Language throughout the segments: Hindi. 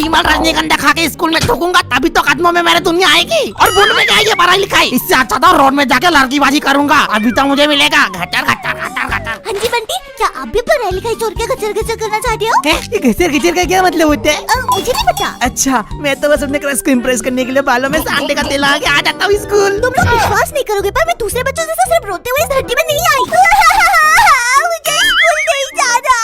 विमल रजनीगंधा खा के स्कूल में थूकूंगा तभी तो कदमों में मेरे दुनिया आएगी। और बुंड में क्या ये पढ़ाई लिखाई, इससे अच्छा था रोड में जाके लड़कीबाजी करूंगा। अभी तो मुझे मिलेगा घटर घटर घटर घटर। हाँ जी बंटी, क्या आप भी पढ़ाई लिखाई छोड़ के घचर घचर करना चाहते हो? ये घचर घचर का क्या मतलब होता है? मुझे नहीं पता। अच्छा, मैं तो बस अपने क्रश को इम्प्रेस करने के लिए बालों में सांडे का तेल लगा के आ जाता हूँ स्कूल। तुम लोग विश्वास नहीं करोगे पर मैं दूसरे बच्चों जैसे सिर्फ रोते हुए इस धरती में नहीं आई। मुझे स्कूल नहीं जाना।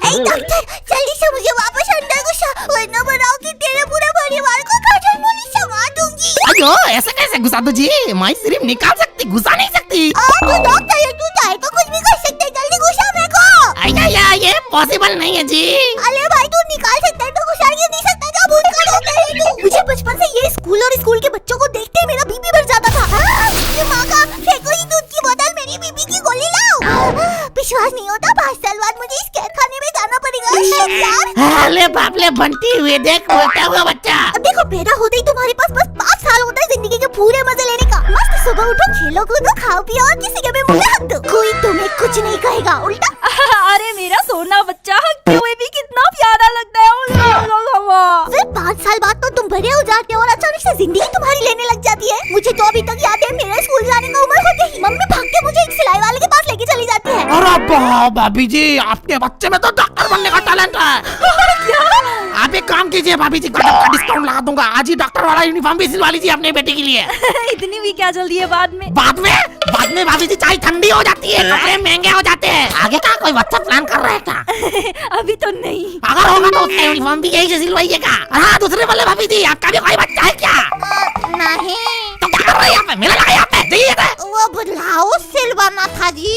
ए डॉक्टर, जल्दी से मुझे वापस अंदर घुसा, वरना बनाओ कि तेरे पूरे परिवार को खजल मूली समा दूंगी। अयो ऐसे कैसे घुसा दो जी, मैं सिर्फ निकाल सकती घुसा नहीं सकती। तो डॉक्टर है, तू चाहे तो कुछ भी कर सकते है, जल्दी घुसा मेरे को। ये पॉसिबल नहीं है जी। अरे भाई तू निकाल सकता है तो घुसा क्यों नहीं सकता? क्या भूल कर होता है तू? मुझे बचपन से ये स्कूल और स्कूल के बच्चों को देखते ही मेरा बीपी बढ़ जाता था। माँ का फेंको ही दूध की बोतल, मेरी बीपी की गोली लाओ। विश्वास नहीं होता, 5 साल बाद मुझे इस कैद खाने में जाना पड़ेगा। अरे बाप ले बंटी हुए देख बोलता हुआ बच्चा। अब देखो, पैदा होते ही तुम्हारे पास बस 5 साल होता है जिंदगी के पूरे मजे लेने का। मस्त सुबह उठो, खेलो कूदो, खाओ पियो और किसी के भी मुंह में हक दो, कोई तुम्हें कुछ नहीं कहेगा। उल्टा अरे मेरा सोना बच्चा हकते हुए भी कितना प्यारा लगता है। फिर 5 साल बाद तो तुम बड़े हो जाते हो और अचानक से जिंदगी तुम्हारी लेने लग जाती है। मुझे तो अभी तक याद है, मेरे स्कूल जाने का उम्र होते ही मम्मी भाग के मुझे एक सिलाई वाले के पास लेके चली जाती है। अरे भाभी जी, आपके बच्चे में तो डॉक्टर बनने का टैलेंट है। क्या? आप एक काम कीजिए भाभी जी, गजब का डिस्काउंट लगा दूंगा। आज ही डॉक्टर वाला यूनिफॉर्म भी सिलवा लीजिए अपने बेटे के लिए। इतनी भी क्या जल्दी है? बाद में भाभी जी चाय ठंडी हो जाती है, कपड़े महंगे हो जाते हैं। आगे का कोई बच्चा प्लान कर रहा है क्या? अभी तो नहीं। अगर होगा तो उसका यूनिफॉर्म भी यही से सिलवाइएगा। हाँ दूसरे वाले भाभी जी, आपका भी कोई बच्चा है क्या? नहीं। तो क्या कर रहे हैं यहाँ पे? मेला लगा यहाँ पे, जाइए थे। वो ब्लाउज सिलवाना था जी।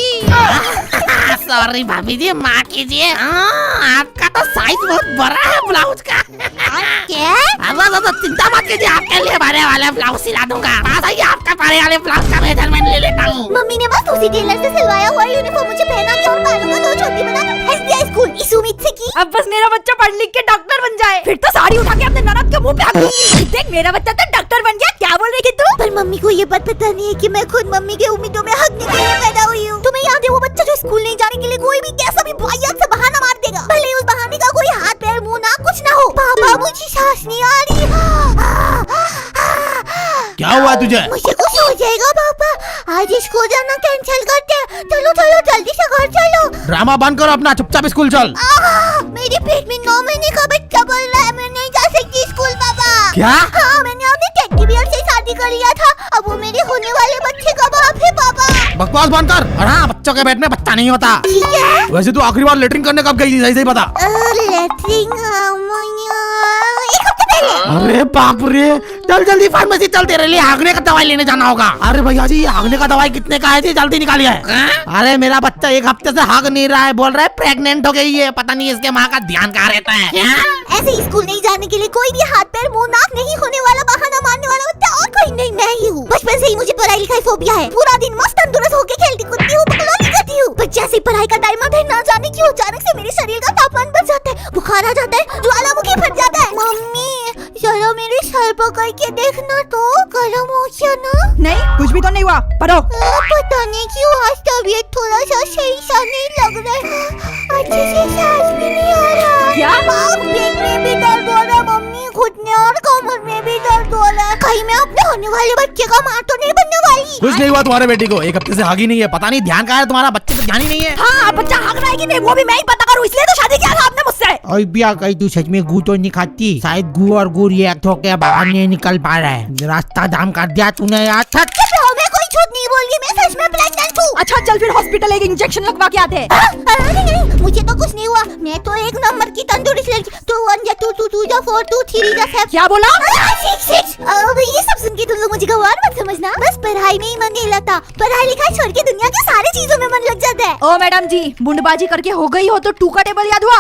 सॉरी भाभी जी, माफ कीजिए। आपका तो साइज बहुत बड़ा है ब्लाउज का। क्या? अब चिंता मत कीजिए, आपके लिए बड़े वाले ब्लाउज सिला दूंगा। बस आइए, आपका बड़े वाले ब्लाउज का मेजरमेंट ले लेता हूँ। मम्मी ने बस उसी टेलर से सिलवाया हुआ यूनिफॉर्म मुझे पहना के और बालों का 2 छोटी बना कर भेज दिया स्कूल, इस उम्मीद से कि अब बस मेरा बच्चा पढ़ लिख के डॉक्टर बन जाए, फिर तो साड़ी उठा के अपने ननद के मुंह पे रख दूंगी। देख मेरा बच्चा तो डॉक्टर बन गया। क्या बोल रही थी तू? पर मम्मी को ये बात पता नहीं है कि मैं खुद मम्मी के उम्मीदों में हकने के लिए पैदा हुई हूँ। तुम्हें याद है वो बच्चा जो स्कूल नहीं जाने के लिए कोई भी कैसा भी वाहियात से बहाना मार देगा, भले उस बहाने का कोई हाथ पैर मुंह ना कुछ ना हो। पापा मुझे सांस नहीं आ रही। क्या हुआ तुझे? मुझे कुछ हो जाएगा पापा, आज स्कूल जाना कैंसिल करते हैं। चलो चलो जल्दी से घर चलो। ड्रामा बंद करो अपना, चुपचाप स्कूल चल। मेरे पेट में 9 महीने का बच्चा बोल रहा है, मैं नहीं जा सकती स्कूल पापा। क्या? हाँ, मैंने अपने टेडी बियर से शादी कर लिया था, अब वो मेरे होने वाले बच्चे का बाप है पापा। बकवास बंद कर। और हाँ, बच्चों के पेट में बच्चा नहीं होता। ठीक है। वैसे तू आखिरी बार लेटरिन करने कब गई थी, सही सही बता। लेटरिन 1 हफ्ते पहले। अरे बाप रे, चल जल्दी फार्मेसी चल, तेरे लिए हाँगने का दवाई लेने जाना होगा। अरे भैया जी, हाँगने का दवाई कितने का है जी, जल्दी निकालिए। अरे मेरा बच्चा 1 हफ्ते से हाँग नहीं रहा है, बोल रहा है प्रेग्नेंट हो गई है। पता नहीं इसके माँ का ध्यान कहाँ रहता है। ऐसे स्कूल नहीं जाने के लिए कोई भी हाथ पैर मुंह नाक नहीं होने वाला बहाना मारने वाला बच्चा और कोई नहीं, मैं ही हूँ। बचपन से ही मुझे पढ़ाई लिखाई फोबिया है। पूरा दिन मस्त तंदुरुस्त होके खेलती कूदती हूँ, बकलोली करती हूँ। पर जैसे पढ़ाई का टाइम आता है, ना जाने क्यों अचानक से मेरे शरीर का तापमान बढ़ जाता है, बुखार आ जाता है, ज्वालामुखी फट जाता है। मम्मी चलो मेरे सर पकड़ के देखना तो, गर्म हो गया ना? नहीं, कुछ भी तो नहीं हुआ। पढ़ो। पता नहीं क्यों आज तबीयत थोड़ा सा सही सा नहीं लग रहा है, अच्छे से सांस भी नहीं आ रहा। क्या? पेट में भी दर्द हो रहा है मम्मी, घुटने और कमर में भी दर्द हो रहा है। कहीं मैं अपने होने वाले बच्चे का माँ तो नहीं बनने वाली? कुछ नहीं हुआ तुम्हारे बेटी को, 1 हफ्ते से हागी नहीं है। पता नहीं ध्यान कहाँ है तुम्हारा, बच्चे पे ध्यान ही नहीं है। हाँ, बच्चा हाँक रहा है कि नहीं वो भी मैं ही पता करूँ, इसलिए तो शादी किया था आपने मुझसे। और बिया कहीं तू सच में गू तो नहीं खाती, शायद गू और गू रिएक्ट होके बाहर नहीं निकल पा रहा है। रास्ता जाम कर दिया तूने यार। मैं कोई झूठ नहीं बोल रही, मैं सच में प्रेग्नेंट हूँ। अच्छा चल फिर हॉस्पिटल एक इंजेक्शन लगवा के आते हैं। नहीं, मुझे तो कुछ नहीं हुआ, मैं तो 1 नंबर की तंदुरुस्त लड़की। 2 1 जा 2 2 2 जा 4 2 3 जा 7। क्या बोला? 6 6। अब ये सब सुन के तुम लोग मुझे गवार मत समझना, बस पढ़ाई में ही मन नहीं लगता। पढ़ाई लिखाई छोड़ के दुनिया के सारी चीजों में मन लग जाता है। ओ मैडम जी, बुंडबाजी करके हो गई हो तो 2 का टेबल याद हुआ?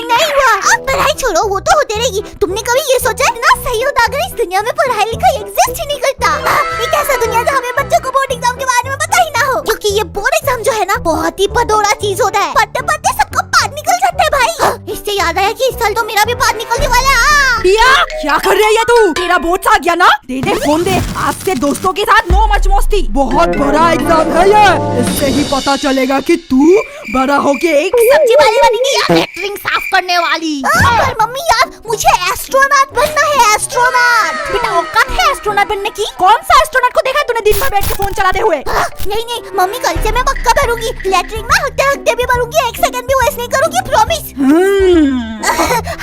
नहीं हुआ। अब पढ़ाई छोड़ो, वो तो होते रहेगी। तुमने कभी ये सोचा ना सही होता अगर इस दुनिया में पढ़ाई लिखाई एग्जिस्ट ही नहीं करता? एक ऐसा दुनिया जहाँ पे बच्चों को बोर्ड एग्जाम के बारे में पता ही ना हो, क्योंकि ये बोर्ड एग्जाम जो है ना बहुत ही पदोड़ा चीज होता है। पढ़ते पढ़ते सबका पाद निकल जाता है भाई। इससे याद आया कि इस साल तो मेरा भी पाद निकलने वाला है। पिया, क्या कर रही है तू? तेरा बोर्ड आ गया ना? दे दे फोन दे, आज से दोस्तों के साथ नो मच मस्ती। बहुत बड़ा एग्जाम है ये, इससे ही पता चलेगा कि तू बड़ा होके एक सब्जी वाली बनेगी या लेटरिन साफ करने वाली। पर मम्मी एस्ट्रोनॉट बनने की? कौन सा एस्ट्रोनॉट को देखा है तूने दिन भर बैठ के फोन चलाते हुए? नहीं नहीं मम्मी, कल से मैं पक्का भरूंगी। लेटरिन में हफ्ते भी भरूंगी, 1 सेकंड भी वेस्ट नहीं करूंगी, प्रॉमिस।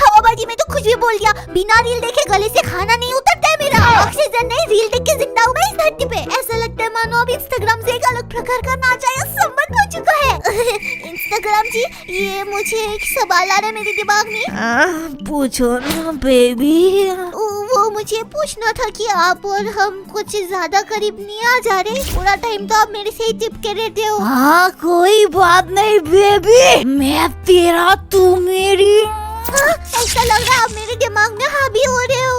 हवाबाजी में तो कुछ भी बोल दिया। बिना रील देखे गले से खाना नहीं उतरता है मेरा। ऑक्सीजन नहीं, रील देख के जिंदा हूँ मैं इस धरती पे। ऐसा लगता है मानो अब इंस्टाग्राम से एक अलग प्रकार का नाचाया संबंध हो चुका है। इंस्टाग्राम जी, ये मुझे एक सवाल आ रहा है मेरे दिमाग में। पूछो ना बेबी। वो मुझे पूछना था कि आप और हम कुछ ज्यादा करीब नहीं आ जा रहे? पूरा टाइम तो आप मेरे से ही चिपके रहते हो। हाँ कोई बात नहीं बेबी, मैं तेरा तू मेरी। ऐसा लग रहा है आप मेरे दिमाग में हावी हो रहे हो।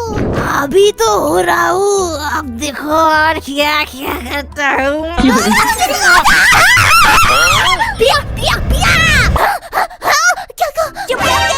अभी तो हो रहा हूँ, अब देखो और क्या क्या करता हूँ। पिया पिया पिया। क्या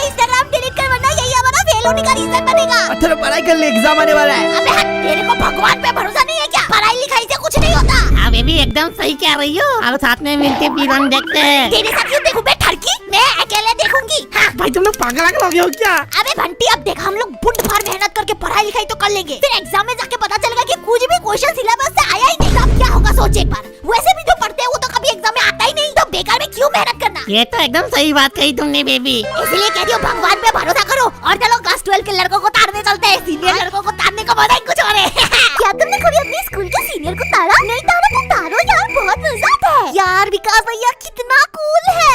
इंस्टाग्राम डिलीट कर, वरना यही हमारा फेल होने का रीजन बनेगा। तेरा पढ़ाई कर ले, एग्जाम आने वाला है। अबे हट, तेरे को भगवान पे भरोसा नहीं है क्या? पढ़ाई लिखाई से कुछ नहीं होता। हाँ बेबी एकदम सही कह रही हो। अब साथ में मिलके पीरन देखते हैं। तेरे साथ क्यों देखूं बे ठरकी? मैं अकेले देखूंगी। हाँ। भाई तुम लोग पागल हो गए हो क्या? अबे बंटी, अब देख हम लोग बुट भर मेहनत करके पढ़ाई लिखाई तो कर लेंगे, फिर एग्जाम में जाके पता चलेगा कि कुछ भी क्वेश्चन सिलेबस से आया ही नहीं। तब क्या होगा सोच एक बार। वैसे भी जो पढ़ते हैं वो तो कभी एग्जाम में आता ही नहीं, तो बेकार में क्यों मेहनत करना। ये तो एकदम सही बात कही तुमने बेबी। इसलिए कह रही हूँ भगवान पे भरोसा करो और चलो क्लास 12 के लड़कों को तारने चलते हैं। सीनियर लड़कों को तारने का मजा ही कुछ और है। क्या तुमने कभी अपने स्कूल के सीनियर को तारा? नहीं तारा तो तारो यार, बहुत मजा आता है यार। विकास भैया कितना कूल है।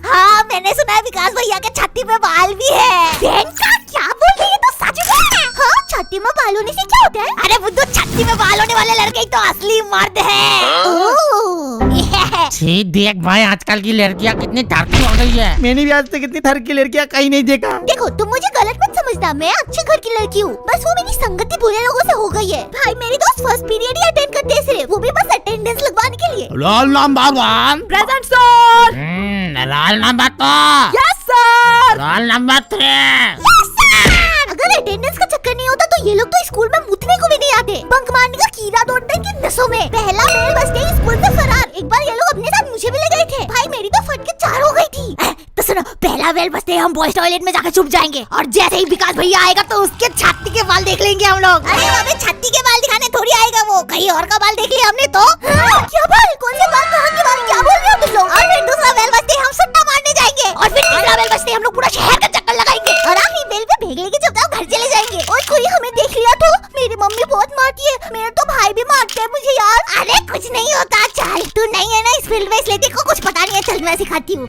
हाँ मैंने सुना है विकास भैया के छाती पे बाल भी है। का क्या बोल रही है? तो सच में? हाँ छाती में बाल होने से क्या होता है? अरे बुद्धू, छाती में बाल होने वाले लड़के ही तो असली मर्द है। छी देख भाई, आजकल की लड़कियां कितनी टारकी हो गई है। मैंने भी आज तक इतनी थर की लड़कियां कहीं नहीं देखा। देखो तुम मुझे गलत मत समझना, मैं अच्छे घर की लड़की हूँ, बस वो मेरी संगति बुरे लोगों से हो गई है। भाई मेरे दोस्त फर्स्ट पीरियड ही अटेंड करते हैं सिर्फ, वो भी बस अटेंडेंस लगवाने के लिए। Roll number 1 present sir. Roll number 2, yes sir. Roll number 3। अगर अटेंडेंस का चक्कर नहीं होता तो ये लोग तो स्कूल में मुतने को भी नहीं आते। बंक मारने का कीड़ा दौड़ता है कि नसों में। पहला मेल बचते ही स्कूल से फरार। एक बार ये लोग अपने साथ मुझे भी ले गए थे। भाई मेरी तो फट के 4 हो गई थी। तो सुनो, पहला बेल बजते ही हम बॉयज टॉयलेट में जाकर छुप जाएंगे और जैसे ही विकास भैया आएगा तो उसके छाती के बाल देख लेंगे हम लोग। अरे हमें छाती के बाल दिखाने थोड़ी आएगा वो, कहीं और का बाल देख लिया हमने तो। क्या बाल? कौन से बाल? कहाँ के बाल? क्या बोल रहे हो तुम लोग? और फिर दूसरा बेल बजते ही हम सट्टा मारने जाएंगे और फिर तीसरा बेल बजते ही हम लोग पूरा शहर का चक्कर लगाएंगे और आखिरी बेल पे भेग लेके चुपचाप घर चले जाएंगे। और कोई हमें देख लिया तो मेरी मम्मी बहुत मारती है, मेरे तो भाई भी मारते हैं मुझे यार। अरे कुछ नहीं होता, चल तू नहीं है ना इस फील्ड में, इसलिए तेरे को कुछ पता नहीं है। चल मैं सिखाती हूँ।